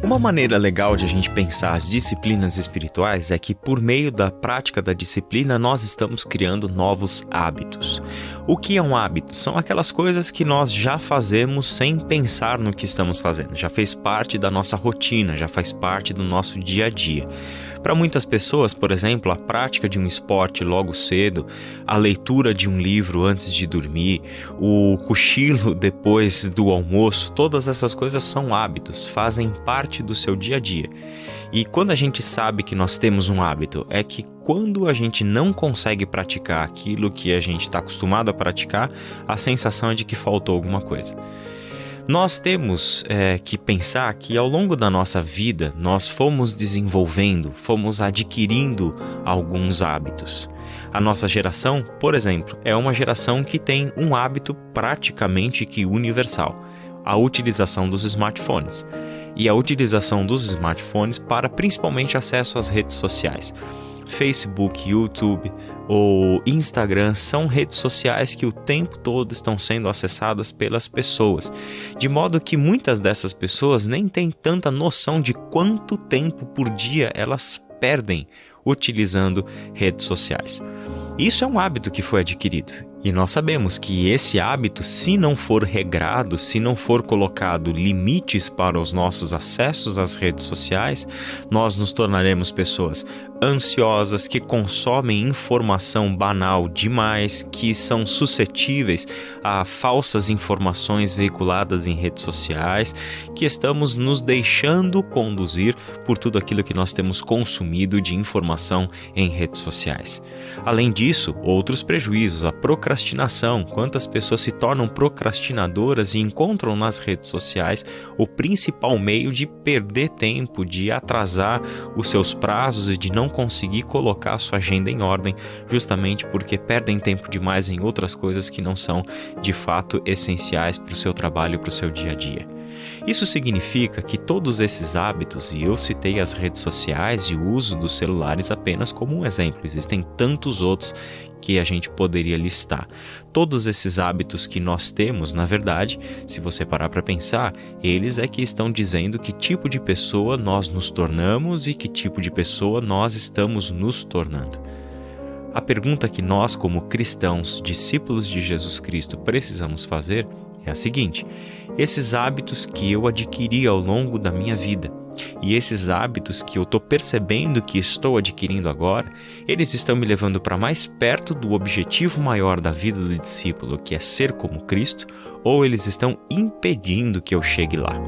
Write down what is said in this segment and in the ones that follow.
Uma maneira legal de a gente pensar as disciplinas espirituais é que, por meio da prática da disciplina, nós estamos criando novos hábitos. O que é um hábito? São aquelas coisas que nós já fazemos sem pensar no que estamos fazendo. Já fez parte da nossa rotina, já faz parte do nosso dia a dia. Para muitas pessoas, por exemplo, a prática de um esporte logo cedo, a leitura de um livro antes de dormir, o cochilo depois do almoço, todas essas coisas são hábitos, fazem parte do seu dia a dia. E quando a gente sabe que nós temos um hábito, é que quando a gente não consegue praticar aquilo que a gente está acostumado a praticar, a sensação é de que faltou alguma coisa. Nós temos que pensar que ao longo da nossa vida nós fomos desenvolvendo, fomos adquirindo alguns hábitos. A nossa geração, por exemplo, é uma geração que tem um hábito praticamente que universal, a utilização dos smartphones. E a utilização dos smartphones para principalmente acesso às redes sociais. Facebook, YouTube ou Instagram são redes sociais que o tempo todo estão sendo acessadas pelas pessoas, de modo que muitas dessas pessoas nem têm tanta noção de quanto tempo por dia elas perdem utilizando redes sociais. Isso é um hábito que foi adquirido. E nós sabemos que esse hábito, se não for regrado, se não for colocado limites para os nossos acessos às redes sociais, nós nos tornaremos pessoas ansiosas, que consomem informação banal demais, que são suscetíveis a falsas informações veiculadas em redes sociais, que estamos nos deixando conduzir por tudo aquilo que nós temos consumido de informação em redes sociais. Além disso, outros prejuízos, a procrastinação. Quantas pessoas se tornam procrastinadoras e encontram nas redes sociais o principal meio de perder tempo, de atrasar os seus prazos e de não conseguir colocar a sua agenda em ordem, justamente porque perdem tempo demais em outras coisas que não são de fato essenciais para o seu trabalho e para o seu dia a dia. Isso significa que todos esses hábitos, e eu citei as redes sociais e o uso dos celulares apenas como um exemplo, existem tantos outros que a gente poderia listar. Todos esses hábitos que nós temos, na verdade, se você parar para pensar, eles é que estão dizendo que tipo de pessoa nós nos tornamos e que tipo de pessoa nós estamos nos tornando. A pergunta que nós, como cristãos, discípulos de Jesus Cristo, precisamos fazer é a seguinte: esses hábitos que eu adquiri ao longo da minha vida e esses hábitos que eu estou percebendo que estou adquirindo agora, eles estão me levando para mais perto do objetivo maior da vida do discípulo, que é ser como Cristo, ou eles estão impedindo que eu chegue lá?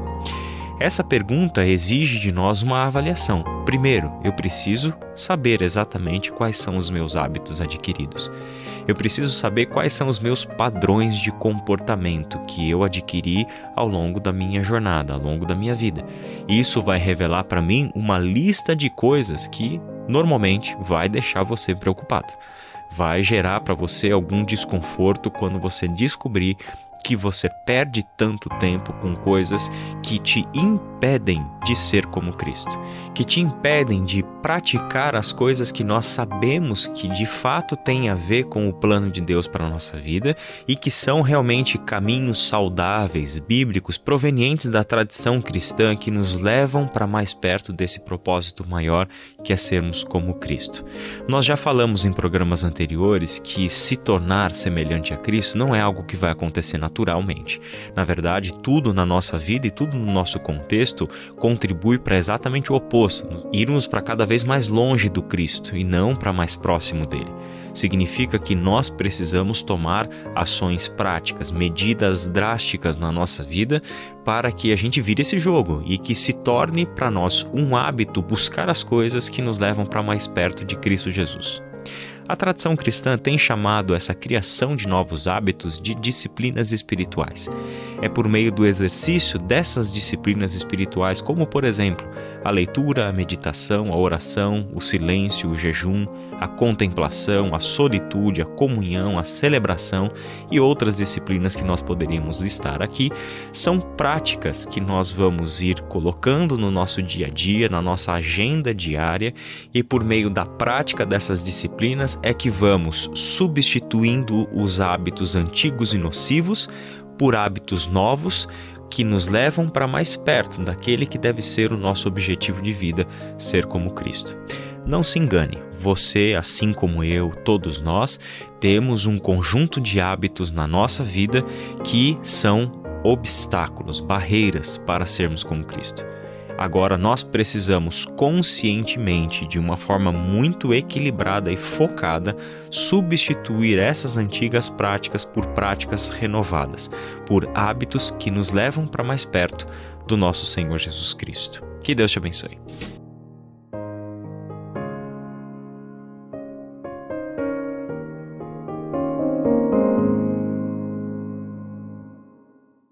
Essa pergunta exige de nós uma avaliação. Primeiro, eu preciso saber exatamente quais são os meus hábitos adquiridos. Eu preciso saber quais são os meus padrões de comportamento que eu adquiri ao longo da minha jornada, ao longo da minha vida. Isso vai revelar para mim uma lista de coisas que normalmente vai deixar você preocupado. Vai gerar para você algum desconforto quando você descobrir que você perde tanto tempo com coisas que te impedem de ser como Cristo, que te impedem de praticar as coisas que nós sabemos que de fato têm a ver com o plano de Deus para a nossa vida e que são realmente caminhos saudáveis, bíblicos, provenientes da tradição cristã que nos levam para mais perto desse propósito maior que é sermos como Cristo. Nós já falamos em programas anteriores que se tornar semelhante a Cristo não é algo que vai acontecer naturalmente. Na verdade, tudo na nossa vida e tudo no nosso contexto contribui para exatamente o oposto, irmos para cada vez mais longe do Cristo e não para mais próximo dele. Significa que nós precisamos tomar ações práticas, medidas drásticas na nossa vida para que a gente vire esse jogo e que se torne para nós um hábito buscar as coisas que nos levam para mais perto de Cristo Jesus. A tradição cristã tem chamado essa criação de novos hábitos de disciplinas espirituais. É por meio do exercício dessas disciplinas espirituais, como por exemplo, a leitura, a meditação, a oração, o silêncio, o jejum, a contemplação, a solitude, a comunhão, a celebração e outras disciplinas que nós poderíamos listar aqui, são práticas que nós vamos ir colocando no nosso dia a dia, na nossa agenda diária, e por meio da prática dessas disciplinas é que vamos substituindo os hábitos antigos e nocivos por hábitos novos que nos levam para mais perto daquele que deve ser o nosso objetivo de vida, ser como Cristo. Não se engane, você, assim como eu, todos nós, temos um conjunto de hábitos na nossa vida que são obstáculos, barreiras para sermos como Cristo. Agora, nós precisamos conscientemente, de uma forma muito equilibrada e focada, substituir essas antigas práticas por práticas renovadas, por hábitos que nos levam para mais perto do nosso Senhor Jesus Cristo. Que Deus te abençoe.